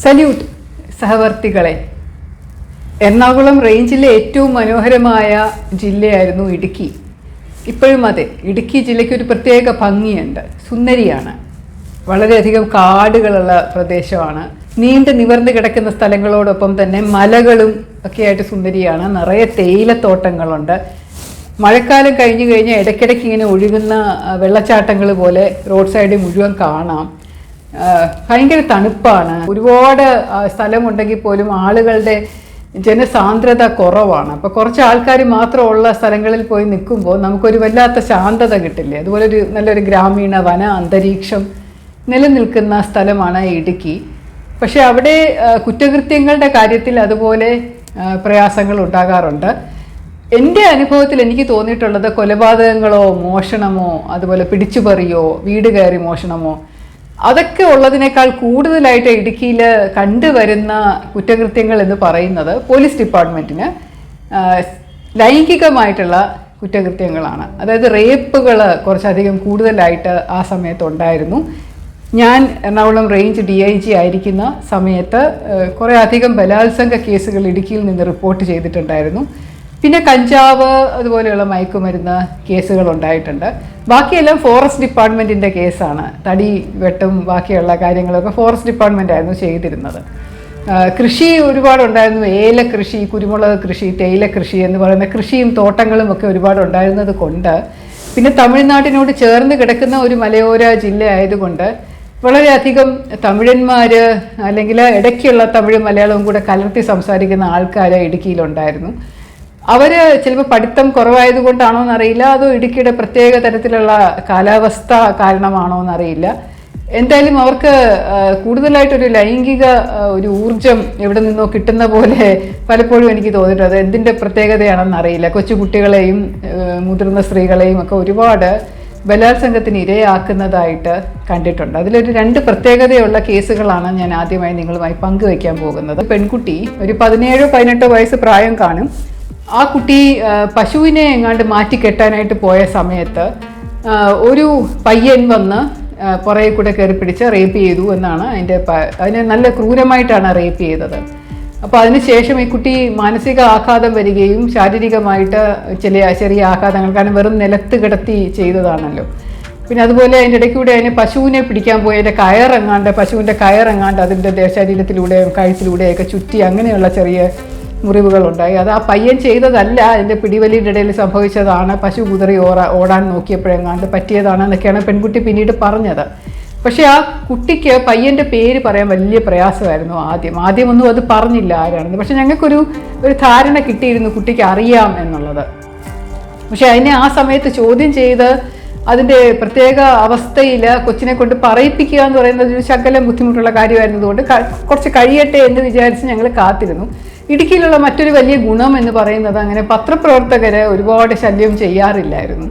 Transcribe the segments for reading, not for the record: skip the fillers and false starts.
Salute സഹവർത്തികളെ. Ernakulam റേഞ്ചിലെ ഏറ്റവും മനോഹരമായ ജില്ലയായിരുന്നു ഇടുക്കി. ഇപ്പോഴും അതെ, ഇടുക്കി ജില്ലയ്ക്ക് ഒരു പ്രത്യേക ഭംഗിയുണ്ട്. സുന്ദരിയാണ്. വളരെയധികം കാടുകളുള്ള പ്രദേശമാണ്. നീണ്ടു നിവർന്ന് കിടക്കുന്ന സ്ഥലങ്ങളോടൊപ്പം തന്നെ മലകളും ഒക്കെയായിട്ട് സുന്ദരിയാണ്. നിറയെ തേയിലത്തോട്ടങ്ങളുണ്ട്. മഴക്കാലം കഴിഞ്ഞു കഴിഞ്ഞാൽ ഇടയ്ക്കിടയ്ക്ക് ഇങ്ങനെ ഒഴുകുന്ന വെള്ളച്ചാട്ടങ്ങൾ പോലെ റോഡ് സൈഡിൽ മുഴുവൻ കാണാം. ഭയങ്കര തണുപ്പാണ്. ഒരുപാട് സ്ഥലമുണ്ടെങ്കിൽ പോലും ആളുകളുടെ ജനസാന്ദ്രത കുറവാണ്. അപ്പോൾ കുറച്ച് ആൾക്കാർ മാത്രമുള്ള സ്ഥലങ്ങളിൽ പോയി നിൽക്കുമ്പോൾ നമുക്കൊരു വല്ലാത്ത ശാന്തത കിട്ടില്ലേ. അതുപോലെ ഒരു നല്ലൊരു ഗ്രാമീണ വന അന്തരീക്ഷം നിലനിൽക്കുന്ന സ്ഥലമാണ് ഇടുക്കി. പക്ഷെ അവിടെ കുറ്റകൃത്യങ്ങളുടെ കാര്യത്തിൽ അതുപോലെ പ്രയാസങ്ങൾ ഉണ്ടാകാറുണ്ട്. എൻ്റെ അനുഭവത്തിൽ എനിക്ക് തോന്നിയിട്ടുള്ളത് കൊലപാതകങ്ങളോ മോഷണമോ അതുപോലെ പിടിച്ചുപറിയോ വീട് കയറി മോഷണമോ അതൊക്കെ ഉള്ളതിനേക്കാൾ കൂടുതലായിട്ട് ഇടുക്കിയിൽ കണ്ടുവരുന്ന കുറ്റകൃത്യങ്ങൾ എന്ന് പറയുന്നത് പോലീസ് ഡിപ്പാർട്ട്മെൻറ്റിന് ലൈംഗികമായിട്ടുള്ള കുറ്റകൃത്യങ്ങളാണ്. അതായത് റേപ്പുകൾ കുറച്ചധികം കൂടുതലായിട്ട് ആ സമയത്തുണ്ടായിരുന്നു. ഞാൻ എറണാകുളം റേഞ്ച് DIG ആയിരിക്കുന്ന സമയത്ത് കുറേ അധികം ബലാത്സംഗ കേസുകൾ ഇടുക്കിയിൽ നിന്ന് റിപ്പോർട്ട് ചെയ്തിട്ടുണ്ടായിരുന്നു. പിന്നെ കഞ്ചാവ് അതുപോലെയുള്ള മയക്കുമരുന്ന് കേസുകൾ ഉണ്ടായിട്ടുണ്ട്. ബാക്കിയെല്ലാം ഫോറസ്റ്റ് ഡിപ്പാർട്ട്മെൻറ്റിൻ്റെ കേസാണ്. തടി വെട്ടും ബാക്കിയുള്ള കാര്യങ്ങളൊക്കെ ഫോറസ്റ്റ് ഡിപ്പാർട്ട്മെൻറ്റായിരുന്നു ചെയ്തിരുന്നത്. കൃഷി ഒരുപാടുണ്ടായിരുന്നു. ഏലകൃഷി, കുരുമുളക് കൃഷി, തേയില കൃഷി എന്ന് പറയുന്ന കൃഷിയും തോട്ടങ്ങളും ഒക്കെ ഒരുപാടുണ്ടായിരുന്നത് കൊണ്ട്, പിന്നെ തമിഴ്നാട്ടിനോട് ചേർന്ന് കിടക്കുന്ന ഒരു മലയോര ജില്ല ആയതുകൊണ്ട് വളരെയധികം തമിഴന്മാർ അല്ലെങ്കിൽ ഇടയ്ക്കുള്ള തമിഴ് മലയാളവും കൂടെ കലർത്തി സംസാരിക്കുന്ന ആൾക്കാർ ഇടുക്കിയിലുണ്ടായിരുന്നു. അവർ ചിലപ്പോൾ പഠിത്തം കുറവായതുകൊണ്ടാണോ എന്നറിയില്ല, അതോ ഇടുക്കിയുടെ പ്രത്യേക തരത്തിലുള്ള കാലാവസ്ഥ കാരണമാണോ എന്നറിയില്ല. എന്തായാലും അവർക്ക് കൂടുതലായിട്ടൊരു ലൈംഗിക ഒരു ഊർജം എവിടെ നിന്നോ കിട്ടുന്ന പോലെ പലപ്പോഴും എനിക്ക് തോന്നിയിട്ടുണ്ട്. എന്തിൻ്റെ പ്രത്യേകതയാണെന്ന് അറിയില്ല. കൊച്ചുകുട്ടികളെയും മുതിർന്ന സ്ത്രീകളെയും ഒക്കെ ഒരുപാട് ബലാത്സംഗത്തിന് ഇരയാക്കുന്നതായിട്ട് കണ്ടിട്ടുണ്ട്. അതിലൊരു 2 പ്രത്യേകതയുള്ള കേസുകളാണ് ഞാൻ ആദ്യമായി നിങ്ങളുമായി പങ്കുവയ്ക്കാൻ പോകുന്നത്. പെൺകുട്ടി ഒരു 17-18 വയസ്സ് പ്രായം കാണും. ആ കുട്ടി പശുവിനെ എങ്ങാണ്ട് മാറ്റിക്കെട്ടാനായിട്ട് പോയ സമയത്ത് ഒരു പയ്യൻ വന്ന് പുറകെ കൂടെ കയറി പിടിച്ച് റേപ്പ് ചെയ്തു എന്നാണ് അതിനെ നല്ല ക്രൂരമായിട്ടാണ് റേപ്പ് ചെയ്തത്. അപ്പോൾ അതിനുശേഷം ഈ കുട്ടി മാനസിക ആഘാതം വരികയും ശാരീരികമായിട്ട് ചെറിയ ആഘാതങ്ങൾ, കാരണം വെറും നിലത്ത് കിടത്തി ചെയ്തതാണല്ലോ. പിന്നെ അതുപോലെ അതിൻ്റെ ഇടയ്ക്കൂടെ അതിന് പശുവിനെ പിടിക്കാൻ പോയി അതിൻ്റെ പശുവിൻ്റെ കയറെങ്ങാണ്ട് അതിൻ്റെ ശരീരത്തിലൂടെയും കഴുത്തിലൂടെയൊക്കെ ചുറ്റി അങ്ങനെയുള്ള ചെറിയ മുറിവുകളുണ്ടായി. അത് ആ പയ്യൻ ചെയ്തതല്ല, അതിൻ്റെ പിടിവലിയുടെ ഇടയിൽ സംഭവിച്ചതാണ്. പശു കുതിറി ഓടാൻ നോക്കിയപ്പോഴെങ്ങാണ്ട് പറ്റിയതാണെന്നൊക്കെയാണ് പെൺകുട്ടി പിന്നീട് പറഞ്ഞത്. പക്ഷേ ആ കുട്ടിക്ക് പയ്യൻ്റെ പേര് പറയാൻ വലിയ പ്രയാസമായിരുന്നു. ആദ്യമൊന്നും അത് പറഞ്ഞില്ല ആരാണെന്ന്. പക്ഷെ ഞങ്ങൾക്കൊരു ധാരണ കിട്ടിയിരുന്നു കുട്ടിക്ക് അറിയാം എന്നുള്ളത്. പക്ഷെ അതിനെ ആ സമയത്ത് ചോദ്യം ചെയ്ത് അതിൻ്റെ പ്രത്യേക അവസ്ഥയിൽ കൊച്ചിനെ കൊണ്ട് പറയിപ്പിക്കുക എന്ന് പറയുന്നത് ഒരു ശകലം ബുദ്ധിമുട്ടുള്ള കാര്യമായിരുന്നതുകൊണ്ട് കുറച്ച് കഴിയട്ടെ എന്ന് വിചാരിച്ച് ഞങ്ങൾ കാത്തിരുന്നു. ഇടുക്കിയിലുള്ള മറ്റൊരു വലിയ ഗുണം എന്ന് പറയുന്നത് അങ്ങനെ പത്രപ്രവർത്തകരെ ഒരുപാട് ശല്യം ചെയ്യാറില്ലായിരുന്നു.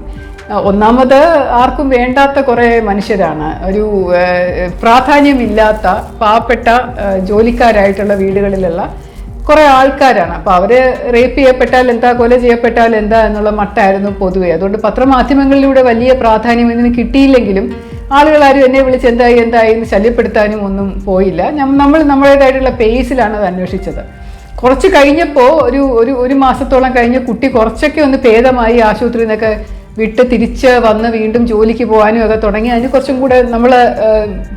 ഒന്നാമത് ആർക്കും വേണ്ടാത്ത കുറേ മനുഷ്യരാണ്. ഒരു പ്രാധാന്യമില്ലാത്ത പാവപ്പെട്ട ജോലിക്കാരായിട്ടുള്ള വീടുകളിലുള്ള കുറേ ആൾക്കാരാണ്. അപ്പോൾ അവർ റേപ്പ് ചെയ്യപ്പെട്ടാൽ എന്താ, കൊല ചെയ്യപ്പെട്ടാൽ എന്താ എന്നുള്ള മട്ടായിരുന്നു പൊതുവെ. അതുകൊണ്ട് പത്രമാധ്യമങ്ങളിലൂടെ വലിയ പ്രാധാന്യം ഇതിന് കിട്ടിയില്ലെങ്കിലും ആളുകളാരും എന്നെ വിളിച്ച് എന്തായി എന്ന് ശല്യപ്പെടുത്താനും ഒന്നും പോയില്ല. നമ്മൾ നമ്മുടേതായിട്ടുള്ള പേസിലാണ് അത് അന്വേഷിച്ചത്. കുറച്ച് കഴിഞ്ഞപ്പോൾ ഒരു മാസത്തോളം കഴിഞ്ഞ് കുട്ടി കുറച്ചൊക്കെ ഒന്ന് ഭേദമായി, ആശുപത്രിയിൽ നിന്നൊക്കെ വിട്ട് തിരിച്ച് വന്ന് വീണ്ടും ജോലിക്ക് പോകാനും ഒക്കെ തുടങ്ങി. അതിന് കുറച്ചും കൂടെ നമ്മൾ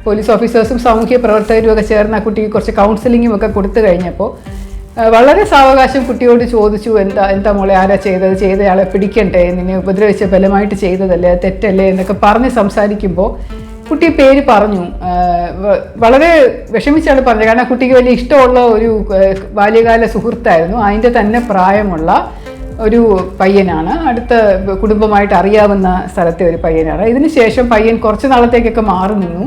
പോലീസ് ഓഫീസേഴ്സും സാമൂഹ്യ പ്രവർത്തകരും ഒക്കെ ചേർന്ന് ആ കുട്ടിക്ക് കുറച്ച് കൗൺസിലിങ്ങും ഒക്കെ കൊടുത്തു കഴിഞ്ഞപ്പോൾ വളരെ സാവകാശം കുട്ടിയോട് ചോദിച്ചു, എന്താ മോളെ, ആരാ ചെയ്തയാളെ പിടിക്കണ്ടേ, നിന്നെ ഉപദ്രവിച്ച് ബലമായിട്ട് ചെയ്തതല്ലേ, തെറ്റല്ലേ എന്നൊക്കെ പറഞ്ഞ് സംസാരിക്കുമ്പോൾ കുട്ടി പേര് പറഞ്ഞു. വളരെ വിഷമിച്ചാണ് പറഞ്ഞത്. കാരണം കുട്ടിക്ക് വലിയ ഇഷ്ടമുള്ള ഒരു ബാല്യകാല സുഹൃത്തായിരുന്നു. അതിൻ്റെ തന്നെ പ്രായമുള്ള ഒരു പയ്യനാണ്. അടുത്ത കുടുംബമായിട്ട് അറിയാവുന്ന സ്ഥലത്തെ ഒരു പയ്യനാണ്. ഇതിന് ശേഷം പയ്യൻ കുറച്ച് നാളത്തേക്കൊക്കെ മാറി നിന്നു.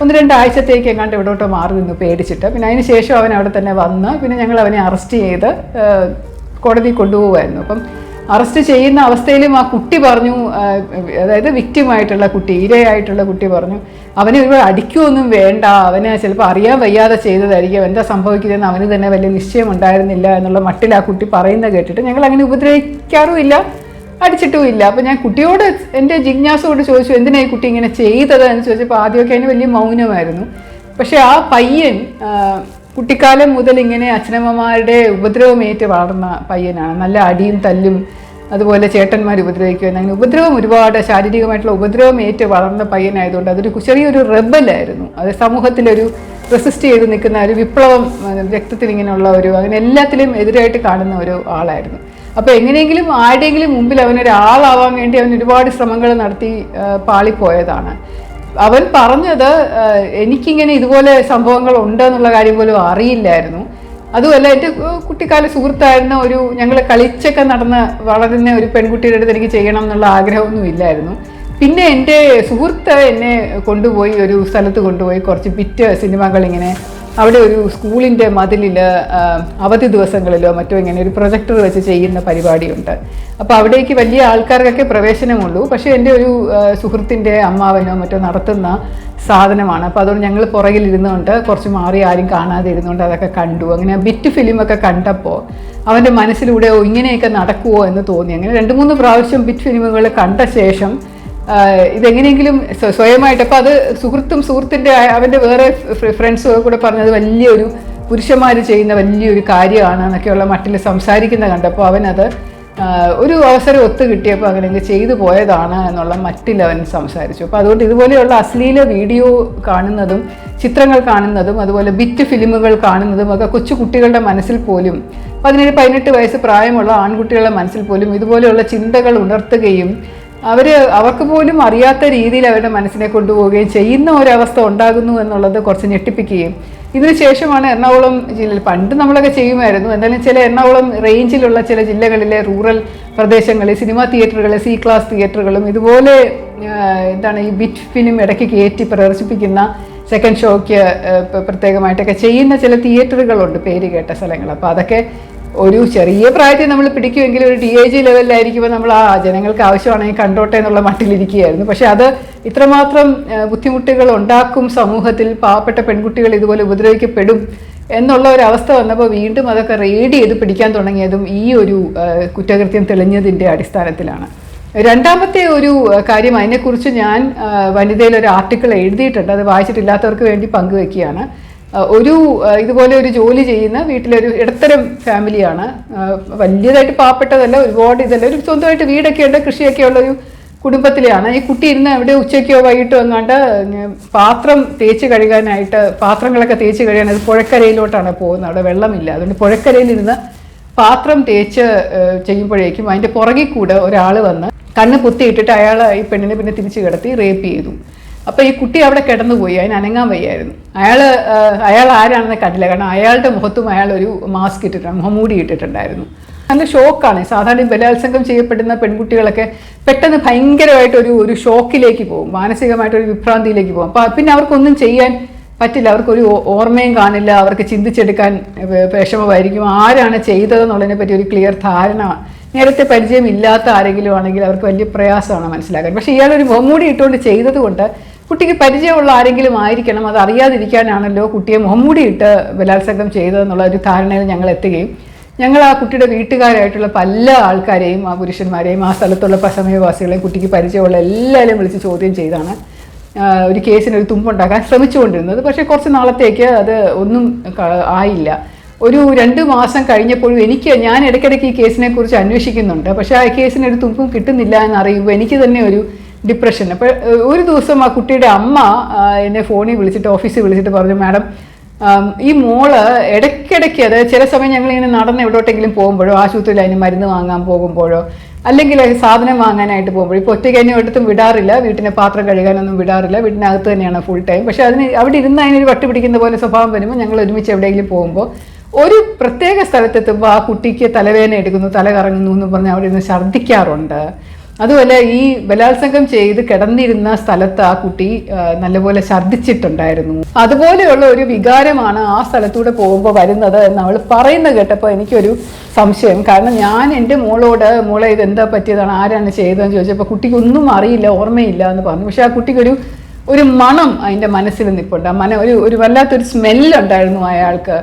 1-2 ആഴ്ചത്തേക്ക് എങ്ങാണ്ട് എവിടോട്ടോ മാറി നിന്നു പേടിച്ചിട്ട്. പിന്നെ അതിന് ശേഷം അവൻ അവിടെ തന്നെ വന്ന് പിന്നെ ഞങ്ങൾ അവനെ അറസ്റ്റ് ചെയ്ത് കോടതി കൊണ്ടുപോകുമായിരുന്നു. അപ്പം അറസ്റ്റ് ചെയ്യുന്ന അവസ്ഥയിലും ആ കുട്ടി പറഞ്ഞു, അതായത് വിക്റ്റിമായിട്ടുള്ള കുട്ടി, ഇരയായിട്ടുള്ള കുട്ടി പറഞ്ഞു, അവനെ ഒരുപാട് അടിക്കുകയൊന്നും വേണ്ട, അവന് ചിലപ്പോൾ അറിയാൻ വയ്യാതെ ചെയ്തതായിരിക്കും, എന്താ സംഭവിക്കുന്നതെന്ന് അവന് തന്നെ വലിയ നിശ്ചയം ഉണ്ടായിരുന്നില്ല എന്നുള്ള മട്ടിൽ ആ കുട്ടി പറയുന്നത് കേട്ടിട്ട് ഞങ്ങൾ അങ്ങനെ ഉപദ്രവിക്കാറുമില്ല, അടിച്ചിട്ടുമില്ല. അപ്പോൾ ഞാൻ കുട്ടിയോട് എൻ്റെ ജിജ്ഞാസയോട് ചോദിച്ചു, എന്തിനാ ഈ കുട്ടി ഇങ്ങനെ ചെയ്തത് എന്ന് ചോദിച്ചപ്പോൾ ആദ്യമൊക്കെ അതിന് വലിയ മൗനമായിരുന്നു. പക്ഷേ ആ പയ്യൻ കുട്ടിക്കാലം മുതൽ ഇങ്ങനെ അച്ഛനമ്മമാരുടെ ഉപദ്രവമേറ്റ് വളർന്ന പയ്യനാണ്. നല്ല അടിയും തല്ലും അതുപോലെ ചേട്ടന്മാർ ഉപദ്രവിക്കുമെന്ന് അങ്ങനെ ഉപദ്രവം ഒരുപാട് ശാരീരികമായിട്ടുള്ള ഉപദ്രവം ഏറ്റ് വളർന്ന പയ്യനായതുകൊണ്ട് അതൊരു ചെറിയൊരു റെബലായിരുന്നു. അത് സമൂഹത്തിലൊരു റെസിസ്റ്റ് ചെയ്ത് നിൽക്കുന്ന ഒരു വിപ്ലവം രക്തത്തിൽ ഇങ്ങനെയുള്ള അങ്ങനെ എല്ലാത്തിലും എതിരായിട്ട് കാണുന്ന ഒരു ആളായിരുന്നു. അപ്പോൾ എങ്ങനെയെങ്കിലും ആരുടെയെങ്കിലും മുമ്പിൽ അവനൊരാളാവാൻ വേണ്ടി അവൻ ഒരുപാട് ശ്രമങ്ങൾ നടത്തി പാളിപ്പോയതാണ്. അവൻ പറഞ്ഞത് എനിക്കിങ്ങനെ ഇതുപോലെ സംഭവങ്ങൾ ഉണ്ടെന്നുള്ള കാര്യം പോലും അറിയില്ലായിരുന്നു. അതുമല്ല എൻ്റെ കുട്ടിക്കാല സുഹൃത്തായിരുന്ന ഞങ്ങൾ കളിച്ചൊക്കെ വളരുന്ന ഒരു പെൺകുട്ടിയുടെ അടുത്ത് എനിക്ക് ചെയ്യണം എന്നുള്ള ആഗ്രഹമൊന്നും ഇല്ലായിരുന്നു. പിന്നെ എൻ്റെ സുഹൃത്ത് എന്നെ കൊണ്ടുപോയി ഒരു സ്ഥലത്ത് കൊണ്ടുപോയി കുറച്ച് ബിറ്റ് സിനിമകൾ ഇങ്ങനെ അവിടെ ഒരു സ്കൂളിൻ്റെ മതിലിൽ അവധി ദിവസങ്ങളിലോ മറ്റോ ഇങ്ങനെ ഒരു പ്രൊജക്ടർ വെച്ച് ചെയ്യുന്ന പരിപാടിയുണ്ട്. അപ്പോൾ അവിടേക്ക് വലിയ ആൾക്കാർക്കൊക്കെ പ്രവേശനമുള്ളൂ. പക്ഷേ എൻ്റെ ഒരു സുഹൃത്തിൻ്റെ അമ്മാവനോ മറ്റോ നടത്തുന്ന സാധനമാണ്. അപ്പോൾ അതുകൊണ്ട് ഞങ്ങൾ പുറകിലിരുന്നുകൊണ്ട് കുറച്ച് മാറി ആരും കാണാതെ ഇരുന്നുകൊണ്ട് അതൊക്കെ കണ്ടു. അങ്ങനെ ബിറ്റ് ഫിലിമൊക്കെ കണ്ടപ്പോൾ അവൻ്റെ മനസ്സിലൂടെ ഇങ്ങനെയൊക്കെ നടക്കുമോ എന്ന് തോന്നി. അങ്ങനെ 2-3 പ്രാവശ്യം ബിറ്റ് ഫിലിമുകൾ കണ്ട ശേഷം ഇതെങ്ങനെയെങ്കിലും സ്വയമായിട്ട് അപ്പോൾ അത് സുഹൃത്തിൻ്റെ അവൻ്റെ വേറെ ഫ്രണ്ട്സും കൂടെ പറഞ്ഞത് വലിയൊരു പുരുഷന്മാർ ചെയ്യുന്ന വലിയൊരു കാര്യമാണ് എന്നൊക്കെയുള്ള മട്ടിൽ സംസാരിക്കുന്ന കണ്ടപ്പോൾ അവനത് ഒരു അവസരം ഒത്തു കിട്ടിയപ്പോൾ അങ്ങനെ ചെയ്തു പോയതാണ് എന്നുള്ള മട്ടിൽ അവൻ സംസാരിച്ചു. അപ്പോൾ അതുകൊണ്ട് ഇതുപോലെയുള്ള അശ്ലീല വീഡിയോ കാണുന്നതും ചിത്രങ്ങൾ കാണുന്നതും അതുപോലെ ബിറ്റ് ഫിലിമുകൾ കാണുന്നതും ഒക്കെ കൊച്ചു കുട്ടികളുടെ മനസ്സിൽ പോലും 17-18 വയസ്സ് പ്രായമുള്ള ആൺകുട്ടികളുടെ മനസ്സിൽ പോലും ഇതുപോലെയുള്ള ചിന്തകൾ ഉണർത്തുകയും അവർക്ക് പോലും അറിയാത്ത രീതിയിൽ അവരുടെ മനസ്സിനെ കൊണ്ടുപോവുകയും ചെയ്യുന്ന ഒരവസ്ഥ ഉണ്ടാകുന്നു എന്നുള്ളത് കുറച്ച് ഞെട്ടിപ്പിക്കുകയും ഇതിന് ശേഷമാണ് എറണാകുളം ജില്ലയിൽ പണ്ട് നമ്മളൊക്കെ ചെയ്യുമായിരുന്നു. എന്തായാലും ചില എറണാകുളം റേഞ്ചിലുള്ള ചില ജില്ലകളിലെ റൂറൽ പ്രദേശങ്ങളിൽ സിനിമാ തിയേറ്ററുകൾ C ക്ലാസ് തിയേറ്ററുകളും ഇതുപോലെ ഈ ബിറ്റ് ഫിലിം ഇടയ്ക്ക് കയറ്റി പ്രദർശിപ്പിക്കുന്ന സെക്കൻഡ് ഷോയ്ക്ക് പ്രത്യേകമായിട്ടൊക്കെ ചെയ്യുന്ന ചില തിയേറ്ററുകളുണ്ട്, പേര് കേട്ട സ്ഥലങ്ങൾ. അപ്പോൾ അതൊക്കെ ഒരു ചെറിയ പ്രായത്തിൽ നമ്മൾ പിടിക്കുമെങ്കിലും ഒരു DIG ലെവലിലായിരിക്കുമ്പോൾ നമ്മൾ ജനങ്ങൾക്ക് ആവശ്യമാണെങ്കിൽ കണ്ടോട്ടെ എന്നുള്ള മട്ടിലിരിക്കുകയായിരുന്നു. പക്ഷെ അത് ഇത്രമാത്രം ബുദ്ധിമുട്ടുകൾ ഉണ്ടാക്കും സമൂഹത്തിൽ, പാവപ്പെട്ട പെൺകുട്ടികൾ ഇതുപോലെ ഉപദ്രവിക്കപ്പെടും എന്നുള്ള ഒരവസ്ഥ വന്നപ്പോൾ വീണ്ടും അതൊക്കെ റെയ്ഡ് ചെയ്ത് പിടിക്കാൻ തുടങ്ങിയതും ഈ ഒരു കുറ്റകൃത്യം തെളിഞ്ഞതിൻ്റെ അടിസ്ഥാനത്തിലാണ്. രണ്ടാമത്തെ ഒരു കാര്യം, അതിനെക്കുറിച്ച് ഞാൻ വനിതയിൽ ഒരു ആർട്ടിക്കിൾ എഴുതിയിട്ടുണ്ട്, അത് വായിച്ചിട്ടില്ലാത്തവർക്ക് വേണ്ടി പങ്കുവെക്കുകയാണ്. ഇതുപോലെ ഒരു ജോലി ചെയ്യുന്ന വീട്ടിലൊരു ഇടത്തരം ഫാമിലിയാണ്, വലിയതായിട്ട് പാവപ്പെട്ടതല്ല, ഒരുപാട് ഇതല്ല, ഒരു സ്വന്തമായിട്ട് വീടൊക്കെ ഉണ്ട്, കൃഷിയൊക്കെ ഉള്ളൊരു കുടുംബത്തിലെയാണ്. ഈ കുട്ടി ഇരുന്ന് എവിടെ ഉച്ചയ്ക്കോ വൈകിട്ടോ എങ്ങാണ്ട് പാത്രങ്ങളൊക്കെ തേച്ച് കഴിയാനായിട്ട് പുഴക്കരയിലോട്ടാണ് പോകുന്നത്. അവിടെ വെള്ളമില്ല, അതുകൊണ്ട് പുഴക്കരയിലിരുന്ന് പാത്രം തേച്ച് ചെയ്യുമ്പോഴേക്കും അതിൻ്റെ പുറകിൽ കൂടെ ഒരാൾ വന്ന് കണ്ണ് പൊത്തിയിട്ടിട്ട് ഈ പെണ്ണിനെ പിന്നെ തിരിച്ചു കിടത്തി റേപ്പ് ചെയ്തു. അപ്പോൾ ഈ കുട്ടി അവിടെ കിടന്നുപോയി, അതിന് അനങ്ങാൻ വയ്യായിരുന്നു. അയാൾ ആരാണെന്ന് കണ്ടില്ല, കാരണം അയാളുടെ മുഖത്തും അയാൾ ഒരു മാസ്ക് മുഖംമൂടി ഇട്ടിട്ടുണ്ടായിരുന്നു. നല്ല ഷോക്കാണ്. സാധാരണ ബലാത്സംഗം ചെയ്യപ്പെടുന്ന പെൺകുട്ടികളൊക്കെ പെട്ടെന്ന് ഭയങ്കരമായിട്ട് ഒരു ഷോക്കിലേക്ക് പോകും, മാനസികമായിട്ടൊരു വിഭ്രാന്തിയിലേക്ക് പോകും. അപ്പോൾ പിന്നെ അവർക്കൊന്നും ചെയ്യാൻ പറ്റില്ല, അവർക്കൊരു ഓർമ്മയും കാണില്ല, അവർക്ക് ചിന്തിച്ചെടുക്കാൻ വിഷമമായിരിക്കും. ആരാണ് ചെയ്തതെന്നുള്ളതിനെ പറ്റി ഒരു ക്ലിയർ ധാരണ നേരത്തെ പരിചയമില്ലാത്ത ആരെങ്കിലും ആണെങ്കിൽ അവർക്ക് വലിയ പ്രയാസമാണ് മനസ്സിലാക്കാൻ. പക്ഷേ ഇയാളൊരു മുഖംമൂടി ഇട്ടുകൊണ്ട് ചെയ്തത് കൊണ്ട് കുട്ടിക്ക് പരിചയമുള്ള ആരെങ്കിലും ആയിരിക്കണം, അത് അറിയാതിരിക്കാനാണല്ലോ കുട്ടിയെ മുഖംമൂടി ഇട്ട് ബലാത്സംഗം ചെയ്തതെന്നുള്ള ഒരു ധാരണയിൽ ഞങ്ങൾ എത്തുകയും ഞങ്ങൾ ആ കുട്ടിയുടെ വീട്ടുകാരായിട്ടുള്ള പല ആൾക്കാരെയും, ആ പുരുഷന്മാരെയും, ആ സ്ഥലത്തുള്ള സമയവാസികളെയും, കുട്ടിക്ക് പരിചയമുള്ള എല്ലാവരെയും വിളിച്ച് ചോദ്യം ചെയ്താണ് ഒരു കേസിനൊരു തുമ്പുണ്ടാക്കാൻ ശ്രമിച്ചുകൊണ്ടിരുന്നത്. പക്ഷേ കുറച്ച് നാളത്തേക്ക് അത് ഒന്നും ആയില്ല. ഒരു 2 മാസം കഴിഞ്ഞപ്പോഴും ഞാൻ ഇടയ്ക്കിടയ്ക്ക് ഈ കേസിനെ കുറിച്ച് അന്വേഷിക്കുന്നുണ്ട്, പക്ഷേ ആ കേസിനൊരു തുമ്പും കിട്ടുന്നില്ല എന്നറിയുമ്പോൾ എനിക്ക് തന്നെ ഒരു ഡിപ്രഷൻ. അപ്പോൾ ഒരു ദിവസം ആ കുട്ടിയുടെ അമ്മ എന്നെ ഫോണിൽ വിളിച്ചിട്ട്, ഓഫീസിൽ വിളിച്ചിട്ട് പറഞ്ഞു, മാഡം ഈ മോള് ഇടയ്ക്കിടയ്ക്ക്, അതായത് ചില സമയം ഞങ്ങളിങ്ങനെ നടന്ന് എവിടോട്ടെങ്കിലും പോകുമ്പോഴോ, ആശുപത്രിയിൽ അതിന് മരുന്ന് വാങ്ങാൻ പോകുമ്പോഴോ, അല്ലെങ്കിൽ സാധനം വാങ്ങാനായിട്ട് പോകുമ്പോഴോ, ഇപ്പോൾ ഒറ്റയ്ക്ക് എന്നെ ഒരിടത്തും വിടാറില്ല, വീട്ടിനെ പാത്രം കഴുകാനൊന്നും വിടാറില്ല, വീട്ടിനകത്ത് തന്നെയാണ് ഫുൾ ടൈം. പക്ഷേ അവിടെ ഇരുന്ന് അതിനൊരു വട്ട് പിടിക്കുന്ന പോലെ സ്വഭാവം വരുമ്പോൾ ഞങ്ങൾ ഒരുമിച്ച് എവിടെയെങ്കിലും പോകുമ്പോൾ ഒരു പ്രത്യേക സ്ഥലത്തെത്തുമ്പോൾ ആ കുട്ടിക്ക് തലവേദന എടുക്കുന്നു, തല കറങ്ങുന്നു എന്ന് പറഞ്ഞ് അവിടെ ഇരുന്ന് ഛർദ്ദിക്കാറുണ്ട്. അതുപോലെ ഈ ബലാത്സംഗം ചെയ്ത് കിടന്നിരുന്ന സ്ഥലത്ത് ആ കുട്ടി നല്ലപോലെ ഛർദ്ദിച്ചിട്ടുണ്ടായിരുന്നു. അതുപോലെയുള്ള ഒരു വികാരമാണ് ആ സ്ഥലത്തൂടെ പോകുമ്പോൾ വരുന്നത് എന്ന് അവൾ പറയുന്നത് കേട്ടപ്പോൾ എനിക്കൊരു സംശയം. കാരണം ഞാൻ എൻ്റെ മോളെ ഇതെന്താ പറ്റിയതാണ്, ആരാണ് ചെയ്തതെന്ന് ചോദിച്ചപ്പോൾ കുട്ടിക്ക് ഒന്നും അറിയില്ല, ഓർമ്മയില്ല എന്ന് പറഞ്ഞു. പക്ഷേ ആ കുട്ടിക്കൊരു മണം അതിൻ്റെ മനസ്സിൽ നിൽപ്പുണ്ട്. ആ ഒരു വല്ലാത്തൊരു സ്മെല്ലുണ്ടായിരുന്നു അയാൾക്ക്,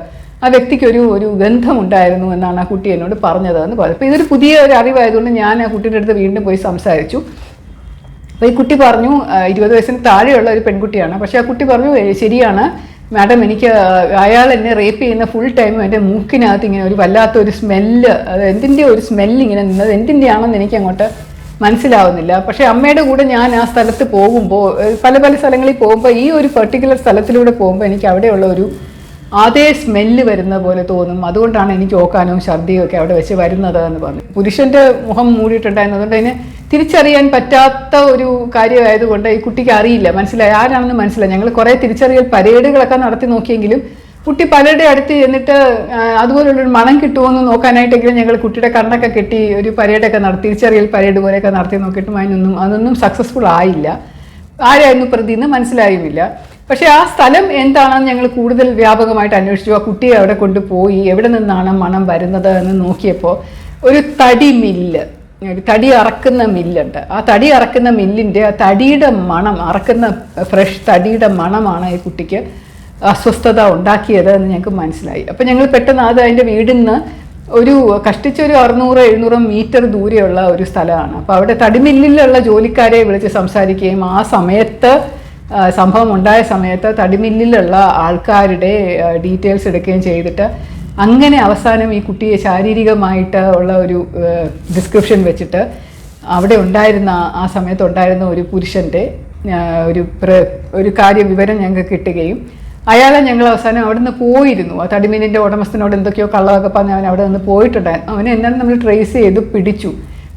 ആ വ്യക്തിക്ക് ഒരു ഗന്ധമുണ്ടായിരുന്നു എന്നാണ് ആ കുട്ടി എന്നോട് പറഞ്ഞതെന്ന് പറഞ്ഞു. അപ്പോൾ ഇതൊരു പുതിയ ഒരു അറിവായതുകൊണ്ട് ഞാൻ ആ കുട്ടിയുടെ അടുത്ത് വീണ്ടും പോയി സംസാരിച്ചു. അപ്പോൾ ഈ കുട്ടി പറഞ്ഞു 20 വയസ്സിന് താഴെയുള്ള ഒരു പെൺകുട്ടിയാണ്. പക്ഷേ ആ കുട്ടി പറഞ്ഞു ശരിയാണ്, മാഡം എനിക്ക് അയാൾ എന്നെ റേപ്പ് ചെയ്യുന്ന ഫുൾ ടൈമും എൻ്റെ മൂക്കിനകത്ത് ഇങ്ങനെ ഒരു വല്ലാത്തൊരു സ്മെല്ല്, അത് എന്തിൻ്റെ ഒരു സ്മെല്ല് ഇങ്ങനെ നിന്നത്, എന്തിൻ്റെ ആണെന്ന് എനിക്ക് അങ്ങോട്ട് മനസ്സിലാവുന്നില്ല. പക്ഷേ അമ്മയുടെ കൂടെ ഞാൻ ആ സ്ഥലത്ത് പോകുമ്പോൾ, പല പല സ്ഥലങ്ങളിൽ പോകുമ്പോൾ, ഈ ഒരു പെർട്ടിക്കുലർ സ്ഥലത്തിലൂടെ പോകുമ്പോൾ എനിക്ക് അവിടെയുള്ള ഒരു അതേ സ്മെല്ല് വരുന്ന പോലെ തോന്നും. അതുകൊണ്ടാണ് എനിക്ക് ഓക്കാനവും ഛർദിയും ഒക്കെ അവിടെ വെച്ച് വരുന്നത് എന്ന് പറഞ്ഞു. പുരുഷൻ്റെ മുഖം മൂടിയിട്ടുണ്ടായിരുന്നു. അതുകൊണ്ട് അതിനെ തിരിച്ചറിയാൻ പറ്റാത്ത ഒരു കാര്യമായതുകൊണ്ട് ഈ കുട്ടിക്ക് അറിയില്ല, മനസ്സിലായി ആരാണെന്ന് മനസ്സിലായി. ഞങ്ങൾ കുറേ തിരിച്ചറിയൽ പരേഡുകളൊക്കെ നടത്തി നോക്കിയെങ്കിലും കുട്ടി പലരുടെ അടുത്ത് ചെന്നിട്ട് അതുപോലുള്ളൊരു മണം കിട്ടുമോയെന്ന് നോക്കാനായിട്ടെങ്കിലും ഞങ്ങൾ കുട്ടിയുടെ കണ്ണൊക്കെ കെട്ടി ഒരു പരേഡൊക്കെ നടത്തി, തിരിച്ചറിയൽ പരേഡ് പോലെയൊക്കെ നടത്തി നോക്കിയിട്ടും അതൊന്നും സക്സസ്ഫുൾ ആയില്ല. ആരായിരുന്നു പ്രതി എന്ന് മനസ്സിലായുമില്ല. പക്ഷേ ആ സ്ഥലം എന്താണെന്ന് ഞങ്ങൾ കൂടുതൽ വ്യാപകമായിട്ട് അന്വേഷിച്ചു. ആ കുട്ടിയെ അവിടെ കൊണ്ടുപോയി എവിടെ നിന്നാണ് മണം വരുന്നത് എന്ന് നോക്കിയപ്പോൾ ഒരു തടി മില്ല്, ഒരു തടി അറക്കുന്ന മില്ലുണ്ട്. ആ തടി അറക്കുന്ന മില്ലിൻ്റെ ആ തടിയുടെ മണം, അറക്കുന്ന ഫ്രഷ് തടിയുടെ മണമാണ് ഈ കുട്ടിക്ക് അസ്വസ്ഥത ഉണ്ടാക്കിയത് എന്ന് ഞങ്ങൾക്ക് മനസ്സിലായി. അപ്പോൾ ഞങ്ങൾ പെട്ടെന്ന് അതിൻ്റെ വീടിൽ നിന്ന് ഒരു കഷ്ടിച്ചൊരു 600-700 മീറ്റർ ദൂരെയുള്ള ഒരു സ്ഥലമാണ്. അപ്പോൾ അവിടെ തടിമില്ലിലുള്ള ജോലിക്കാരെ വിളിച്ച് സംസാരിക്കുകയും ആ സമയത്ത് സംഭവം ഉണ്ടായ സമയത്ത് തടിമില്ലിലുള്ള ആൾക്കാരുടെ ഡീറ്റെയിൽസ് എടുക്കുകയും ചെയ്തിട്ട് അങ്ങനെ അവസാനം ഈ കുട്ടിയെ ശാരീരികമായിട്ട് ഉള്ള ഒരു ഡിസ്ക്രിപ്ഷൻ വെച്ചിട്ട് അവിടെ ഉണ്ടായിരുന്ന ആ സമയത്തുണ്ടായിരുന്ന ഒരു പുരുഷൻ്റെ ഒരു വിവരം ഞങ്ങൾക്ക് കിട്ടുകയും അയാളെ ഞങ്ങൾ അവസാനം അവിടെ നിന്ന് പോയിരുന്നു. ആ തടിമീനിൻ്റെ ഉടമസ്ഥനോട് എന്തൊക്കെയോ കള്ളമൊക്കെ പറഞ്ഞ് അവൻ അവിടെ നിന്ന് പോയിട്ടുണ്ടായിരുന്നു. അവനെ എന്നാലും നമ്മൾ ട്രേസ് ചെയ്ത്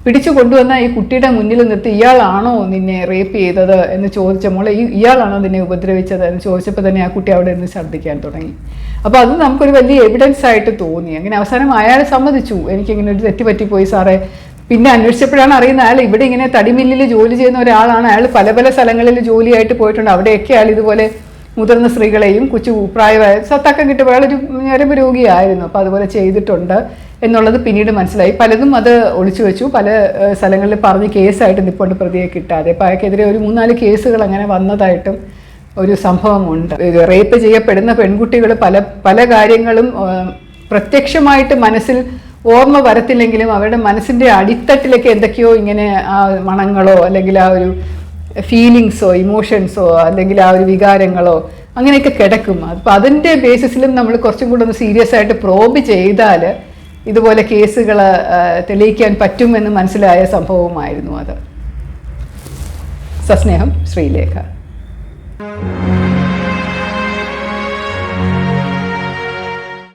പിടിച്ചു കൊണ്ടുവന്ന ഈ കുട്ടിയുടെ മുന്നിൽ നിർത്തി ഇയാളാണോ നിന്നെ റേപ്പ് ചെയ്തത് എന്ന് ചോദിച്ച മോളെ, ഇയാളാണോ നിന്നെ ഉപദ്രവിച്ചത് എന്ന് ചോദിച്ചപ്പോൾ തന്നെ ആ കുട്ടി അവിടെ നിന്ന് ഛർദ്ദിക്കാൻ തുടങ്ങി. അപ്പോൾ അത് നമുക്കൊരു വലിയ എവിഡൻസ് ആയിട്ട് തോന്നി. അങ്ങനെ അവസാനം അയാൾ സമ്മതിച്ചു, എനിക്കിങ്ങനെ ഒരു തെറ്റ് പറ്റിപ്പോയി സാറേ. പിന്നെ അന്വേഷിച്ചപ്പോഴാണ് അറിയുന്നത് അയാൾ ഇവിടെ ഇങ്ങനെ തടിമില്ലിൽ ജോലി ചെയ്യുന്ന ഒരാളാണ്. അയാൾ പല പല സ്ഥലങ്ങളിൽ ജോലിയായിട്ട് പോയിട്ടുണ്ട്. അവിടെയൊക്കെ അയാൾ ഇതുപോലെ മുതിർന്ന സ്ത്രീകളെയും പ്രായമായ സത്തക്കം കിട്ടുമ്പോൾ അയാളൊരു ഞരമ്പ് രോഗിയായിരുന്നു. അപ്പോൾ അതുപോലെ ചെയ്തിട്ടുണ്ട് എന്നുള്ളത് പിന്നീട് മനസ്സിലായി. പലതും അത് ഒളിച്ചു വെച്ചു, പല സ്ഥലങ്ങളിൽ പറഞ്ഞ് കേസായിട്ട് നിൽപ്പുണ്ട് പ്രതിയെ കിട്ടാതെ. അപ്പോൾ അയാൾക്കെതിരെ ഒരു 3-4 കേസുകൾ അങ്ങനെ വന്നതായിട്ടും ഒരു സംഭവമുണ്ട്. റേപ്പ് ചെയ്യപ്പെടുന്ന പെൺകുട്ടികൾ പല കാര്യങ്ങളും പ്രത്യക്ഷമായിട്ട് മനസ്സിൽ ഓർമ്മ വരത്തില്ലെങ്കിലും അവരുടെ മനസ്സിൻ്റെ അടിത്തട്ടിലേക്ക് എന്തൊക്കെയോ ഇങ്ങനെ ആ മണങ്ങളോ അല്ലെങ്കിൽ ആ ഒരു ഫീലിങ്സോ ഇമോഷൻസോ അല്ലെങ്കിൽ ആ ഒരു വികാരങ്ങളോ അങ്ങനെയൊക്കെ കിടക്കും. അപ്പോൾ അതിൻ്റെ ബേസിസിലും നമ്മൾ കുറച്ചും കൂടെ ഒന്ന് സീരിയസ് ആയിട്ട് പ്രോബ് ചെയ്താൽ ഇതുപോലെ കേസുകൾ തെളിയിക്കാൻ പറ്റുമെന്ന് മനസ്സിലായ സംഭവമായിരുന്നു അത്. സസ്നേഹം, ശ്രീലേഖ.